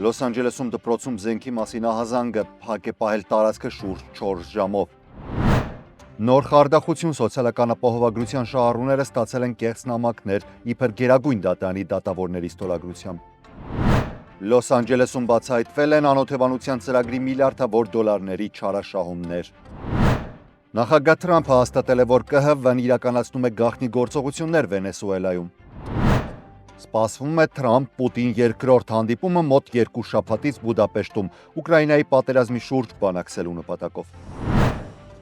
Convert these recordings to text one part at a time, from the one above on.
Լոս Անջելեսում դպրոցում զենքի մասին ահազանգը փակ է պահել տարածքը շուրջ 4 ժամով։ Նոր խարդախություն սոցիալական ապահովագրության շահառուները ստացել են կեղծ նամակներ իբր Գերագույն դատարանի դատավորների ստորագրությամբ։ Լոս Անջելեսում բացահայտվել են անօթևանության ծրագրի միլիարդավոր դոլարների չարաշահումներ։ Նախագահ Թրամփը հաստատել է, որ ԿՀՎ-ն իրականացնում է գաղտնի գործողություններ Վենեսուելայում։ Սպասվում է Թրամփ-Պուտին երկրորդ հանդիպումը մոտ 2 շաբաթից Բուդապեշտում Ուկրաինայի պատերազմի շուրջ բանակցելու նպատակով։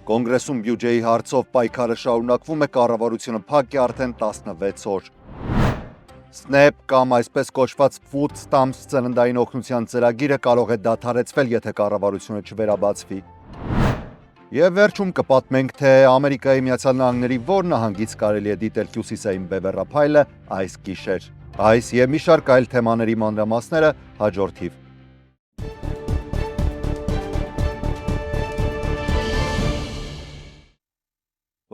Կոնգրեսում բյուջեի հարցով պայքարը շարունակվում է, կառավարությունը փակ է արդեն 16 օր։ SNAP կամ այսպես կոչված Food Stamps ծննդային օգնության ծրագիրը կարող է դադարեցվել, եթե կառավարությունը չվերաբացվի։ Եվ վերջում կպատմենք, թե Ամերիկայի Միացյալ Նահանգների որ նահանգից կարելի է դիտել հյուսիսային բևեռափայլը այս գիշեր։ Այս եւ մի շարք այլ թեմաների մանրամասները հաջորդիվ։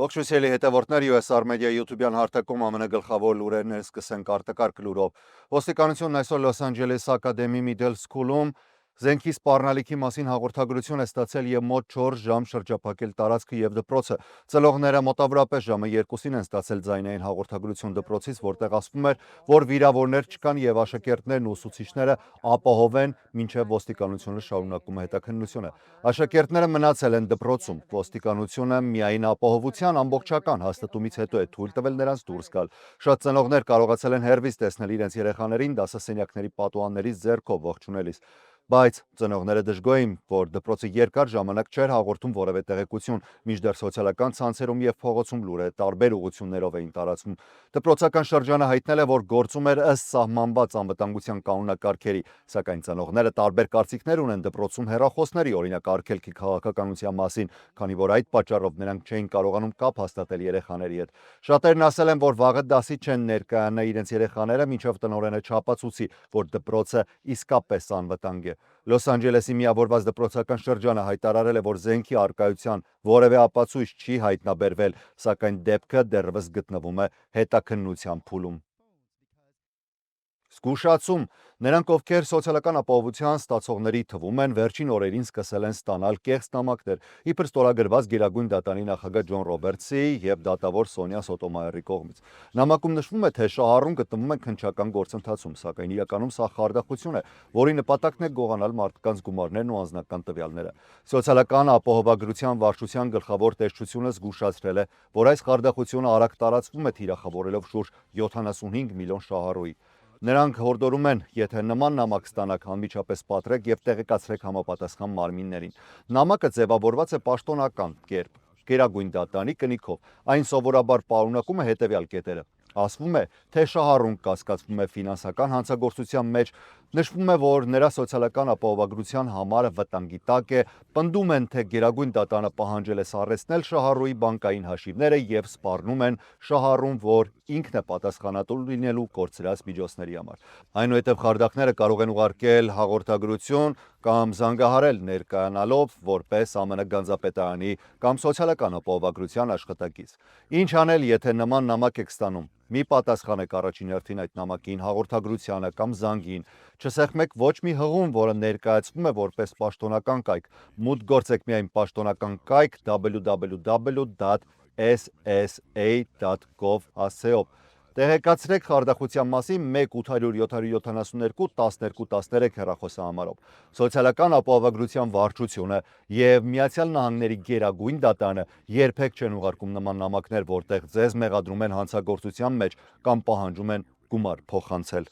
Ողջույն հետևորդներ, USR Media YouTube-յան հարթակում ամենագլխավոր լուրերն սկսենք արտակարգ լուրով։ Ոստիկանությունն այսօր Լոս Անջելես Academy Middle School-ում զենքի սպառնալիքի մասին հաղորդագրություն է ստացել եւ մոտ 4 ժամ շրջափակել տարածքը եւ դպրոցը։ Ծլողները մոտավորապես ժամը 2-ին են ստացել ձայնային հաղորդագրություն դպրոցից, որտեղ ասվում էր, որ վիրավորներ չկան եւ աշակերտներն ու ուսուցիչները ապահով են, մինչեւ ոստիկանությունը շարունակում է հետաքննությունը։ Աշակերտները մնացել են դպրոցում։ Ոստիկանությունը միայն ապահովության ամբողջական հաստատումից հետո է թույլ տվել նրանց դուրս գալ։ Շատ ծնողներ կարողացել են հեռվից տեսնել իրենց երեխաներին դասասենյակների պատուհաններից ձեռքով ողջունելիս։ Բայց ծնողները դժգոհ էին, որ դպրոցը երկար ժամանակ չէր հաղորդում որևէ տեղեկություն, մինչդեռ սոցիալական ցանցերում եւ փողոցում լուրերը տարբեր ուղղություններով էին տարածվում։ Դպրոցական շրջանը հայտնել է, որ գործում էր ըստ սահմանված անվտանգության կանոնակարգերի, սակայն ծնողները տարբեր կարծիքներ ունեն դպրոցում հեռախոսների օրինակ արգելքի քաղաքականության մասին, քանի որ այդ պատճառով նրանք չէին կարողանում կապ հաստատել երեխաների հետ։ Շատերն ասել են, որ վաղը դասի չեն ներկայանա իրենց երեխաները, մինչև տնօրենը չապացուցի, որ դպրոցը իսկապես անվտանգ է։ Լոս Անջելեսի միավորված դպրոցական շրջանը հայտարարել է, որ զենքի առկայության որևէ ապացույց չի հայտնաբերվել, սակայն դեպքը դեռևս գտնվում է հետաքննության փուլում։ Զգուշացում, նրանք, ովքեր սոցիալական ապահովության ստացողների թվում են, վերջին օրերին սկսել են ստանալ կեղծ նամակներ, իբր ստորագրված Գերագույն դատարանի նախագահ Ջոն Ռոբերտսի եւ դատավոր Սոնյա Սոտոմայերի կողմից։ Նամակում նշվում է, թե շահառուն գտնվում են քննչական գործընթացում, սակայն իրականում սա խարդախություն է, որի նպատակն է գողանալ մարդկանց գումարներն ու անձնական տվյալները։ Սոցիալական ապահովագրության վարչության գլխավոր տեսչությունը զգուշացրել է, որ այս խարդախությունը արագ տարածվում է, թիրախավորելով շուրջ 75 միլիոն շահառուի։ Նրանք հորդորում են, եթե նման նամակ ստանաք, անմիջապես պատրեք եւ տեղեկացրեք համապատասխան մարմիններին։ Նամակը ձևավորված է պաշտոնական կերպ, Գերագույն դատարանի կնիքով։ Այն սովորաբար պարունակում է հետևյալ կետերը։ Ասվում է, թե շահառուն կասկածվում է ֆինանսական հանցագործության մեջ, նշվում է, որ նրա սոցիալական ապահովագրության համարը վտանգի տակ է, պնդում են, թե Գերագույն դատարանը պահանջել է սառեցնել շահառուի բանկային հաշիվները եւ սպառնում են շահառուն, որ ինքն է պատասխանատու լինելու կորցրած միջոցների համար։ Այնուհետև խարդախները կարող են ուղարկել հաղորդագրություն կամ զանգահարել ներկայանալով որպես ԱՄՆ գանձապետարանի կամ սոցիալական ապահովագրության աշխատակից։ Ինչ անել, եթե նման նամակ եք ստանում։ Մի պատասխանեք առաջին հերթին այդ նամակին, հաղորդագրությանը կամ զանգին։ Չսեղմեք ոչ մի հղում, որը ներկայացվում է որպես պաշտոնական կայք։ Մուտք գործեք միայն պաշտոնական կայք www.ssa.gov.az-ով։ Տեղեկացրեք խարդախության մասին 1-800-772-1213 հեռախոսահամարով։ Սոցիալական ապահովագրության վարչությունը եւ Միացյալ Նահանգների Գերագույն դատարանը երբեք չեն ուղարկում նման նամակներ, որտեղ ձեզ մեղադրում են հանցագործության մեջ կամ պահանջում են գումար փոխանցել։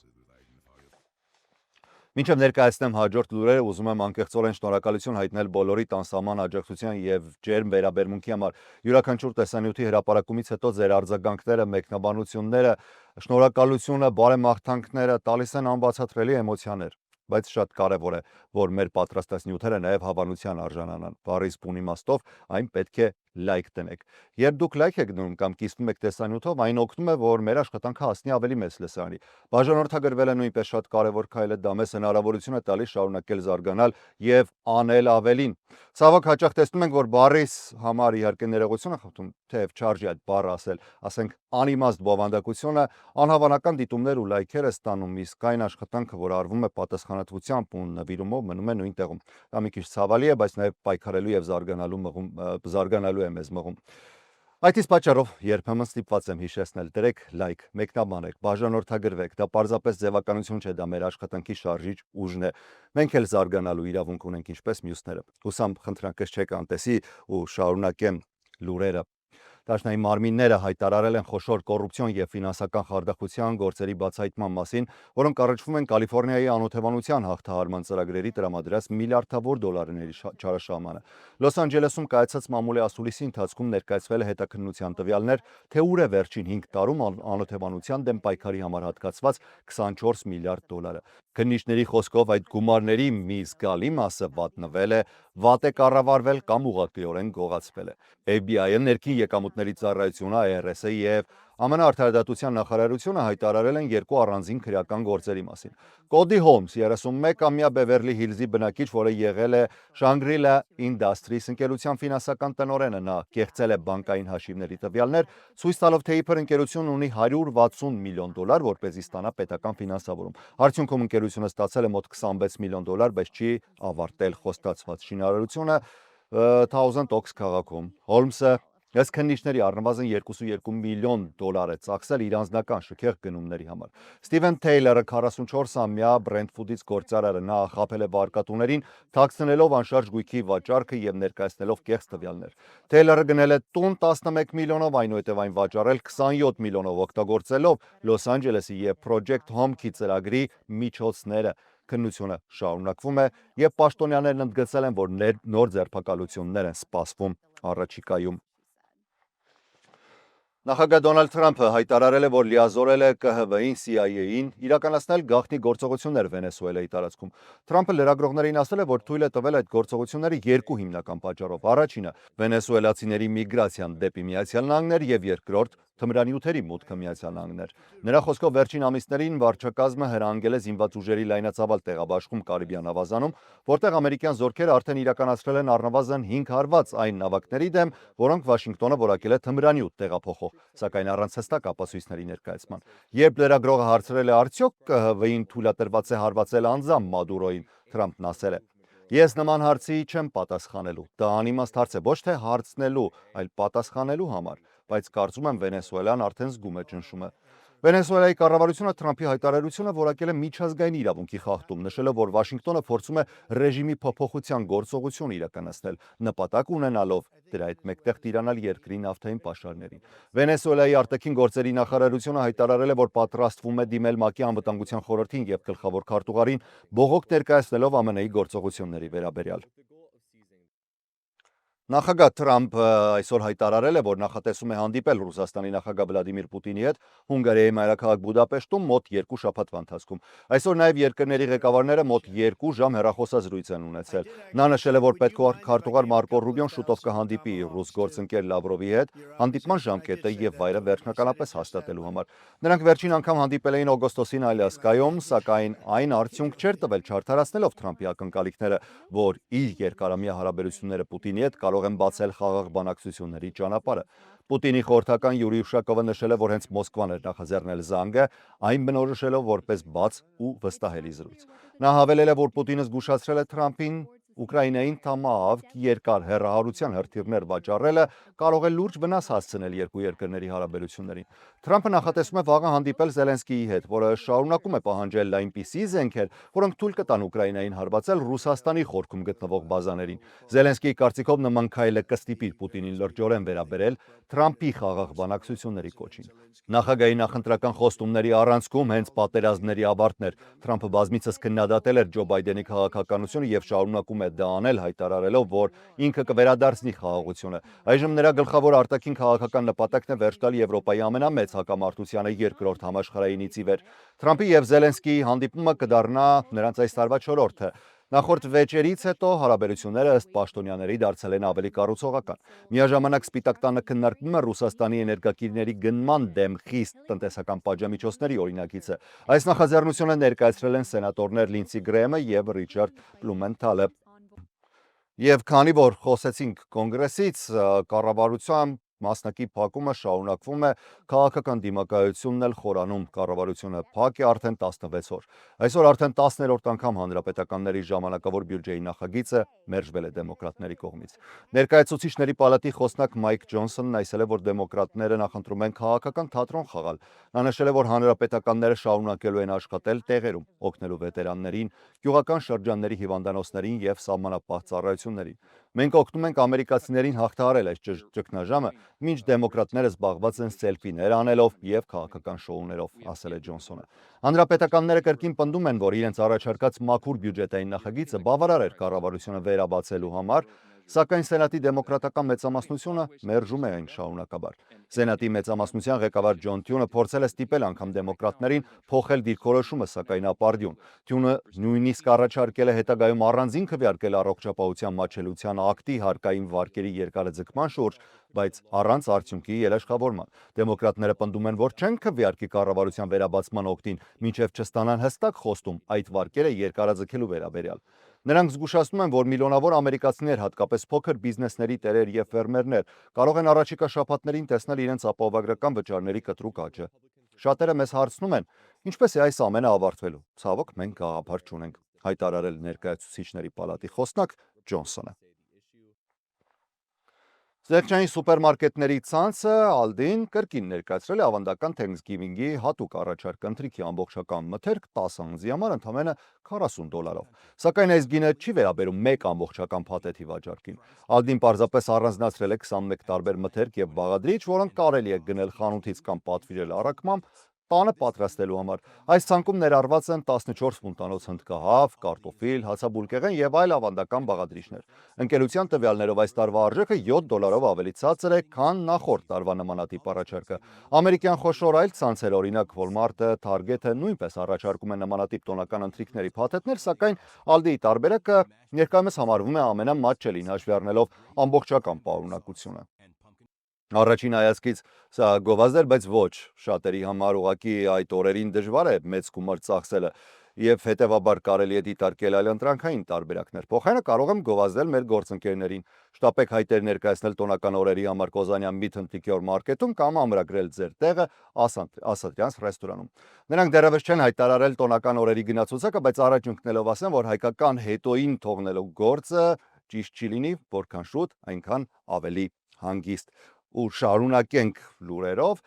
Մինչև ներկայացնեմ հաջորդ լուրերը, ուզում եմ անկեղծորեն շնորհակալություն հայտնել բոլորիդ անսահման աջակցության եւ ջերմ վերաբերմունքի համար։ Յուրաքանչյուր տեսանյութի հրապարակումից հետո ձեր արձագանքները, մեկնաբանությունները, շնորհակալությունը, բարեմաղթանքները տալիս են անբացատրելի էմոցիաներ։ Բայց շատ կարևոր է, որ մեր պատրաստած նյութերը նաև հավանության արժանանան։ Բառից բուն իմաստով այն պետք է լայք տնեք։ Երբ դուք լայք եք դնում կամ կիսվում եք տեսանյութով, այն օգնում է, որ մեր աշխատանքը հասնի ավելի մեծ լսարանի։ Բաժանորդագրվելը նույնպես շատ կարևոր քայլ է, դա մեզ հնարավորություն է տալիս շարունակել զարգանալ եւ անել ավելին։ Ցավոք հաճախ տեսնում ենք, որ բառիս համար իհարկե ներողություն եմ խնդրում, թեև չարժի այդ բառը ասել, ասենք անիմաստ բովանդակությունը անհավանական դիտումներ ու լայքեր է ստանում, իսկ այն աշխատանքը, որ արվում է պատասխանատվությամբ ու նվիրումով, մնում է նույն տեղում։ Դա մի քիչ ցավալի է, բայց նաև պայքարելու եւ զարգանալու է մեզ մղում։ Այդ իսկ պատճառով երբեմն ստիպված եմ հիշեցնել, դրեք լայք, մեկնաբանեք, բաժանորդագրվեք, դա պարզապես ձևականություն չէ, դա մեր աշխատանքի շարժիչ ուժն է։ Մենք էլ զարգանալու իրավունք ունենք ինչպես մյուսները։ Հուսամ խնդրանքս չեք անտեսի ու շարունակեմ լուրերը։ Դաշնային մարմինները հայտարարել են խոշոր կոռուպցիոն եւ ֆինանսական խարդախության գործերի բացահայտման մասին, որոնք առնչվում են Կալիֆոռնիայի անօթևանության հաղթահարման ծրագրերի տրամադրած միլիարդավոր դոլարների չարաշահմանը։ Լոս Անջելեսում կայացած մամուլի ասուլիսի ընթացքում ներկայացվել է հետաքննության տվյալներ, թե ուր է վերջին 5 տարում անօթևանության դեմ պայքարի համար հատկացված 24 միլիարդ դոլարը։ Քննիչների խոսքով այդ գումարների մի զգալի մասը վատնվել է, վատ է կառավարվել կամ ուղղակիորեն գողացվել է։ FBI-ը, ներքին եկամուտների ծառայությունը, IRS-ը եւ ԱՄՆ արդարադատության նախարարությունը հայտարարել են երկու առանձին քրեական գործերի մասին։ Կոդի Հոլմս, 31-ամյա Բևերլի Հիլզի բնակիչ, որը եղել է Shangri-La Industries ընկերության ֆինանսական տնօրենը, նա կեղծել է բանկային հաշիվների տվյալներ, ցույց տալով, թե իբր ընկերությունն ունի 160 միլիոն դոլար, որպեսզի ստանա պետական ֆինանսավորում։ Արդյունքում ընկերությունը ստացել է մոտ 26 միլիոն դոլար, բայց չի ավարտել խոստացված շինարարությունը Thousand Oaks քաղաքում։ Հոլմսը ըստ քննիչների առնվազն 2.2 միլիոն դոլար է ծախսել իր անձնական շքեղ գնումների համար։ Սթիվեն Թեյլերը, 44-ամյա Brentwood-ից գործարարը, նա խաբել է վարկատուներին, թաքցնելով անշարժ գույքի վաճառքը եւ ներկայացնելով կեղծ տվյալներ։ Թեյլերը գնել է տուն 11 միլիոնով, այնուհետև այն վաճառել 27 միլիոնով, օգտագործելով Լոս Անջելեսի եւ Project Home-ի ծրագրի միջոցները։ Քննությունը շարունակվում է եւ պաշտոնյաներն ընդգծել են, որ նոր ձերբակալություններ են սպասվում առաջիկայում։ Նախագահ Դոնալդ Թրամփը հայտարարել է, որ լիազորել է ԿՀՎ-ին, CIA-ին իրականացնել գաղտնի գործողություններ Վենեսուելայի տարածքում։ Թրամփը լրագրողներին ասել է, որ թույլ է տվել այդ գործողությունները երկու հիմնական պատճառով։ Առաջինը վենեսուելացիների միգրացիան դեպի Միացյալ Նահանգներ եւ երկրորդ թմրանյութերի մուտքը Միացյալ Նահանգներ։ Նրա խոսքով վերջին ամիսներին վարչակազմը հրահանգել է զինված ուժերի լայնածավալ տեղաբաշխում Կարիբյան ավազանում, որտեղ ամերիկյան զորքերը արդեն իրականացրել են առնվազն 5 հարված այն նավակների դեմ, որոնք Վաշինգտոնը որակել է թմրանյութ տեղափոխող, սակայն առանց հստակ ապացույցների ներկայացման։ Երբ լրագրողը հարցրել է արդյոք ԿՀՎ-ին թույլատրված է հարվածել անձամբ Մադուրոին, Թրամփն ասել է. Ես նման հարցի չեմ պատասխանելու։ Դա անիմաստ հարց է ոչ թե հարցնելու, այլ պատասխանելու համար, բայց կարծում եմ Վենեսուելան արդեն զգում է ճնշումը։ Վենեսուելայի կառավարությունը Թրամփի հայտարարությունը որակել է միջազգային իրավունքի խախտում, նշելով, որ Վաշինգտոնը փորձում է ռեժիմի փոփոխության գործողություն իրականացնել, նպատակ ունենալով դրա հետ մեկտեղ տիրանալ երկրի նավթային պաշարներին։ Վենեսուելայի արտաքին գործերի նախարարությունը հայտարարել է, որ պատրաստվում է դիմել ՄԱԿ-ի անվտանգության խորհրդին եւ գլխավոր քարտուղարին բողոք ներկայացնելով ԱՄՆ-ի գործողությունների վերաբերյալ։ Նախագահ Թրամփը այսօր հայտարարել է, որ նախատեսում է հանդիպել Ռուսաստանի նախագահ Վլադիմիր Պուտինի հետ Հունգարիայի մայրաքաղաք Բուդապեշտում մոտ 2 շաբաթվա ընթացքում։ Այսօր նաև երկրների ղեկավարները մոտ 2 ժամ հեռախոսազրույց են ունեցել։ Նա նշել է, որ պետքարտուղար Մարկո Ռուբիոն շուտով կհանդիպի ռուս գործընկեր Լավրովի հետ հանդիպման ժամկետը եւ վայրը վերջնականապես հաստատելու համար։ Նրանք վերջին անգամ հանդիպել էին օգոստոսին Ալյասկայում, սակայն այն արդյունք չէր տվել չարթարացնելով Թրամփի ակնկալիքները, որ իր երկարամյա հարաբերությունները Պուտինի հետ կարող են բացել խաղաղ բանակցությունների ճանապարհը։ Պուտինի խորհրդական Յուրի Ուշակովը նշել է, որ հենց Մոսկվան էր նախաձեռնել զանգը, այն բնորոշելով որպես բաց ու վստահելի զրույց։ Նա հավելել է, որ Պուտինը զգուշացրել է Թրամփին Ուկրաինային թամավ երկար հեռահարության հրթիռներ վաճառելը կարող է լուրջ վնաս հասցնել երկու երկրների հարաբերություններին։ Թրամփը նախատեսում է վաղը հանդիպել Զելենսկիի հետ, որը շարունակում է պահանջել այնպիսի զենքեր, որոնք թույլ կտան Ուկրաինային հարվածել Ռուսաստանի խորքում գտնվող բազաներին։ Զելենսկիի կարծիքով նման քայլը կստիպի Պուտինին լրջորեն վերաբերել Թրամփի խաղաղ բանակցությունների կոչին։ Նախագահի նախընտրական խոստումների առանցքում հենց պատերազմների ավարտն էր։ Թրամփը բազմիցս քննադատել էր Ջո Բայդենի քաղաքականությունը եւ շարունակում է դա անել, հայտարարելով, որ ինքը կվերադարձնի խաղաղությունը։ Այժմ նրա գլխավոր արտաքին քաղաքական նպատակն է վերջ տալ Եվրոպայի ամենամեծ հակամարտությանը երկրորդ համաշխարհայինից ի վեր։ Թրամփի եւ Զելենսկիի հանդիպումը կդառնա նրանց այս տարվա չորրորդը։ Նախորդ վեճերից հետո հարաբերությունները ըստ պաշտոնյաների դարձել են ավելի կառուցողական։ Միաժամանակ Սպիտակ տանը քննարկվում է Ռուսաստանի էներգակիրների գնման դեմ խիստ տնտեսական պատժամիջոցների օրինագիծը։ Այս նախաձեռնությունը ներկայացրել են սենատորներ Լինսի Գրեհեմը եւ Ռիչարդ Բլումենթալը։ Եվ քանի որ խոսեցինք կոնգրեսից, կառավարության մասնակի փակումը շարունակվում է, քաղաքական դիմակայությունն էլ խորանում, կառավարությունը փակ է արդեն 16 օր։ Այսօր արդեն 10-րդ անգամ հանրապետականների ժամանակավոր բյուջեի նախագիծը մերժվել է դեմոկրատների կողմից։ Ներկայացուցիչների պալատի խոսնակ Մայք Ջոնսոնն այսել է, որ դեմոկրատները նախընտրում են քաղաքական թատրոն խաղալ։ Նա նշել է, որ հանրապետականները շարունակելու են աշխատել տեղերում, օգնելու վետերաններին, գյուղական շրջանների հիվանդանոցներին եւ սահմանապահ ծառայություններին։ Մենք օգնում ենք ամերիկացիներին հաղթահարել այս ճգնաժամը, մինչ դեմոկրատները զբաղված են սելֆիներ անելով եւ քաղաքական շոուներով, ասել է Ջոնսոնը։ Հանրապետականները կրկին պնդում են, որ իրենց առաջարկած մաքուր բյուջետային նախագիծը բավարար էր կառավարությունը վերաբացելու համար, սակայն Սենատի դեմոկրատական մեծամասնությունը մերժում է այն շարունակաբար։ Սենատի մեծամասնության ղեկավար Ջոն Թյունը փորձել է ստիպել անգամ դեմոկրատներին փոխել դիրքորոշումը, սակայն ապարդյուն։ Թյունը նույնիսկ առաջարկել է հետագայում առանձին քվեարկել առողջապահության մատչելիության ակտի հարկային վարկերի երկարաձգման շուրջ, բայց առանց արդյունքի երաշխավորման։ Դեմոկրատները պնդում են, որ չեն քվեարկի կառավարության վերաբացման օգտին, մինչև չստանան հստակ խոստում այդ վարկերը երկարաձգելու վերաբերյալ։ Նրանք զգուշացնում են, որ միլիոնավոր ամերիկացիներ, հատկապես փոքր բիզնեսների տերեր եւ ֆերմերներ, կարող են առաջիկա շաբաթներին տեսնել իրենց ապահովագրական վճարների կտրուկ աճը։ Շատերը մեզ հարցնում են, ինչպես է այս ամենը ավարտվելու։ Ցավոք, մենք գաղափար չունենք, հայտարարել ներկայացուցիչների պալատի խոսնակ Ջոնսոնը։ Զեղչային սուպերմարկետների ցանցը Ալդին կրկին ներկայացրել է ավանդական Thanksgiving-ի հատուկ առաջարկ ընթրիքի ամբողջական մթերք 10 անձի համար ընդամենը $40։ Սակայն այս գինը չի վերաբերում մեկ ամբողջական փաթեթի վաճառքին։ Ալդին պարզապես առանձնացրել է 21 տարբեր մթերք եւ բաղադրիչ, որոնք կարելի է գնել խանութից կամ պատվիրել առաքմամբ տանը պատրաստելու համար։ Այս ցանկում ներառված են 14 ֆունտանոց հնդկահավ, կարտոֆիլ, հացաբուլկեղեն եւ այլ ավանդական բաղադրիչներ։ Ընկերության տվյալներով այս տարվա արժեքը $7 ավելի ցածր է, քան նախորդ տարվա նմանատիպ առաջարկը։ Ամերիկյան խոշոր այլ ցանցեր, օրինակ Walmart-ը, Target-ը նույնպես առաջարկում են նմանատիպ տոնական ընթրիքների փաթեթներ, սակայն Aldi-ի տարբերակը ներկայումս համարվում է ամենամատչելին, հաշվի առնելով ամբողջական պարունակությունը։ Առաջին հայացքից սա գովազդ էր, բայց ոչ, շատերի համար ուղղակի այդ օրերին դժվար է մեծ գումար ծախսելը եւ հետեւաբար կարելի է դիտարկել այլ ընտրանքային տարբերակներ։ Փոխարենը կարող եմ գովազդել մեր գործընկերներին։ Շտապեք հայտեր ներկայացնել տոնական օրերի համար Կոզանյան Միթ-Ընտիկյոր մարքեթում կամ ամրագրել ձեր տեղը Ասատրյանց ռեստորանում։ Նրանք դեռևս չեն հայտարարել տոնական օրերի գնացուցակը, բայց առաջ ընկնելով ասեն, որ հայկական հետոին թողնելու գործը ճիշտ չի լինի, որքան շուտ, այնքան ավելի հանգիստ։ Ու շարունակենք լուրերով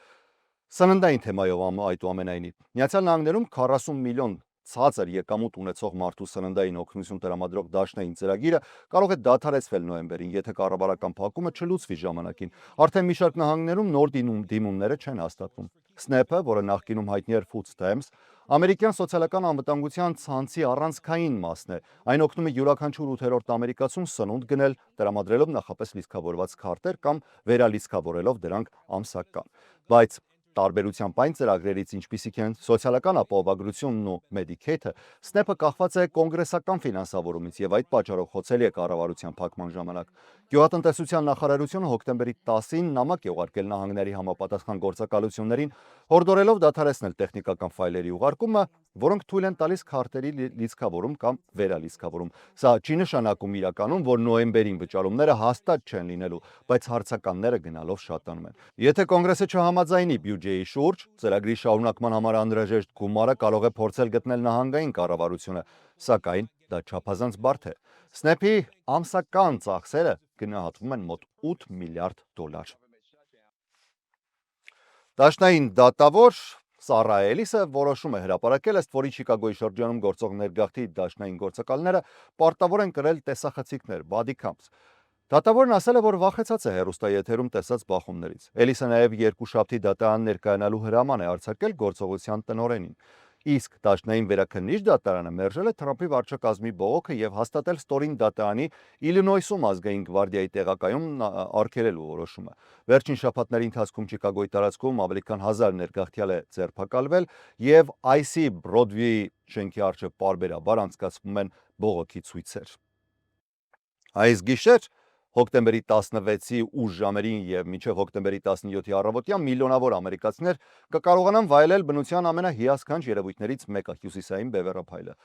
սննդային թեմայով այդուամենայնիվ։ Միացյալ Նահանգներում 40 միլիոն ցածր եկամուտ ունեցող մարդու սննդային օգնություն տրամադրող դաշնային ծրագիրը կարող է դադարեցվել նոյեմբերին, եթե կառավարական փակումը չլուծվի ժամանակին։ Արդեն մի շարք նահանգներում նոր դիմումները չեն հաստատվում։ SNAP-ը, որը նախկինում հայտնի էր Food Stamps, ամերիկյան սոցիալական անվտանգության ցանցի առանցքային մասն է։ Այն օգնում է յուրաքանչյուր 8-րդ ամերիկացուն սնունդ գնել, տրամադրելով նախապես լիցքավորված քարտեր կամ վերալիցքավորելով դրանք ամսական։ Բայց տարբերությամբ այն ծրագրերից, ինչպիսիք են սոցիալական ապահովագրությունն ու Medicaid-ը, SNAP-ը կախված է կոնգրեսական ֆինանսավորումից եւ այդ պատճառով խոցելի է կառավարության փակման ժամանակ։ Գյուղատնտեսության նախարարությունը հոկտեմբերի 10-ին նամակ է ուղարկել նահանգների համապատասխան գործակալություններին, հորդորելով դադարեցնել տեխնիկական ֆայլերի ուղարկումը, որոնք թույլ են տալիս քարտերի լիցքավորում կամ վերալիցքավորում։ Սա չի նշանակում իրականում, որ նոյեմբերին վճարումները հաստատ չեն լինելու, բայց հարցականները գնալով շատանում են։ Եթե կոնգրեսը չհամաձայնի բյուջեի շուրջ, ծրագրի շարունակման համար անհրաժեշտ գումարը կարող է փորձել գտնել նահանգային կառավարությունը, սակայն դա չափազանց բարդ է։ SNAP-ի ամսական ծախսերը գնահատվում են մոտ $8 միլիարդ։ Դաշնային դատավոր Սառա Էլիսը որոշում է հրապարակել, ըստ որի Չիկագոյի շրջանում գործող ներգաղթի դաշնային գործակալները պարտավոր են կրել տեսախցիկներ, body cams։ Դատավորն ասել է, որ վախեցած է հեռուստաեթերում տեսած բախումներից։ Էլիսը նաև երկուշաբթի դատարան ներկայանալու հրաման է արձակել գործողության տնօրենին։ Իսկ դաշնային վերաքննիչ դատարանը մերժել է Թրամփի վարչակազմի բողոքը եւ հաստատել ստորին դատարանի Իլինոյսում ազգային գվարդիայի տեղակայում արգելելու որոշումը։ Վերջին շաբաթների ընթացքում Չիկագոյի տարածքում ավելի քան 1000 ներգաղթյալ է ձերբակալվել եւ IC Բրոդվեի շենքի առջեւ պարբերաբար անցկացվում են բողոքի ցույցեր։ Այս գիշեր հոկտեմբերի 16-ի ուշ ժամերին եւ մինչեւ հոկտեմբերի 17-ի առավոտյան միլիոնավոր ամերիկացիներ կկարողանան վայելել բնության ամենահիասքանչ երևույթներից մեկը՝ հյուսիսային բևեռափայլը։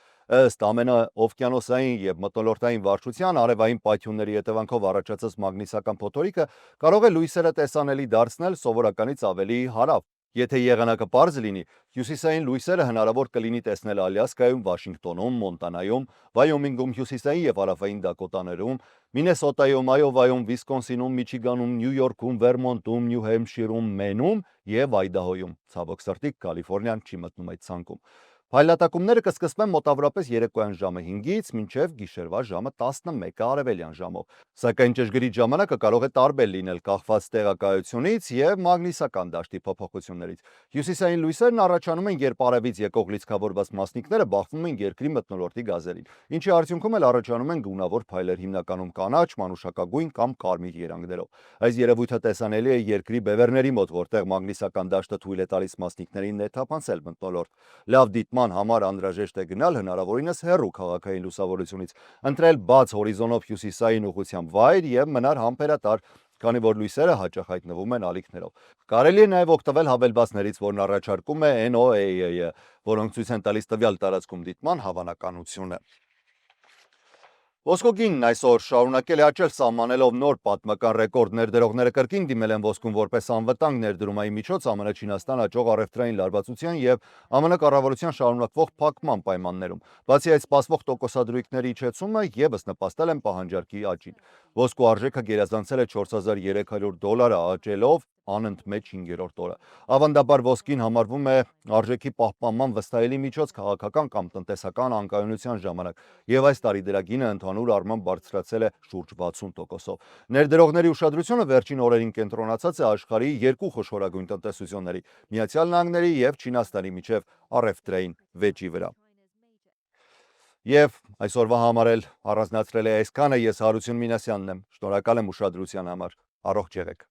Ըստ ամենաօվկիանոսային եւ մթնոլորտային վարչության արևային պայթյունների հետևանքով առաջացած մագնիսական փոթորիկը կարող է լույսերը տեսանելի դարձնել սովորականից ավելի հարավ։ Եթե եղանակը պարզ լինի, հյուսիսային լույսերը հնարավոր կլինի տեսնել Ալյասկայում, Վաշինգտոնում, Մոնտանայում, Վայոմինգում, հյուսիսային եւ հարավային Դակոտաներում, Մինեսոտայում, Այովայում, Վիսկոնսինում, Միչիգանում, Նյու Յորքում, Վերմոնտում, Նյու Հեմփշիրում, Մենում եւ Այդահոյում։ Ցավոք սրտի Կալիֆոռնիան չի մտնում այդ ցանկում։ Փայլատակումները կսկսվեն մոտավորապես երեկոյան ժամը 5-ից մինչև գիշերվա ժամը 11-ը արևելյան ժամով։ Սակայն ճշգրիտ ժամանակը կարող է տարբեր լինել կախված տեղակայությունից եւ մագնիսական դաշտի փոփոխություններից։ Հյուսիսային լույսերն առաջանում են, երբ արևից եկող լիցքավորված մասնիկները բախվում են երկրի մթնոլորտի գազերին, ինչի արդյունքում էլ առաջանում են գունավոր փայլեր, հիմնականում կանաչ, մանուշակագույն կամ կարմիր երանգներով։ Այս երևույթը տեսանելի է երկրի բևեռների մոտ, որտեղ մագնիսական դաշտը թույլ է տալիս մասնիկներին ներթափանցել մթնոլորտ։ Լավ դիտման համար անհրաժեշտ է գնալ հնարավորինս հեռու քաղաքային լուսավորությունից, ընտրել բաց հորիզոնով հյուսիսային ուղղությամբ վայր եւ մնալ համբերատար, քանի որ լույսերը հաճախ հայտնվում են ալիքներով։ Կարելի է նաև օգտվել հավելվածներից, որն առաջարկում է NOAA-ը, որոնք ցույց են տալիս տվյալ տարածքում դիտման հավանականությունը։ Ոսկուգինն այսօր շարունակել է աճել, սահմանելով նոր պատմական ռեկորդ։ Ներդրողները կրկին դիմել են ոսկուն որպես անվտանգ ներդրումային միջոց ԱՄՆ-Չինաստան աճող առևտրային լարվածության եւ ԱՄՆ կառավարության շարունակվող փակման պայմաններում։ Բացի այդ, սպասվող տոկոսադրույքների իջեցումը եւս նպաստել են պահանջարկի աճին։ Ոսկու արժեքը գերազանցել է $4300, աճելով անընդմեջ 5-րդ օրը։ Ավանդաբար ոսկին համարվում է արժեքի պահպանման վստահելի միջոց քաղաքական կամ տնտեսական անկայունության ժամանակ, եւ այս տարի դրա գինը ընդհանուր առմամբ բարձրացել է շուրջ 60%-ով։ Ներդրողների ուշադրությունը վերջին օրերին կենտրոնացած է աշխարհի երկու խոշորագույն տնտեսությունների՝ Միացյալ Նահանգների եւ Չինաստանի միջև առևտրային վեճի վրա։ Եվ այսօրվա համար էլ առանձնացրել է այսքանը, ես Հարություն Մինասյանն եմ, շնորհակալ եմ ուշադրության համար, առողջ եղեք։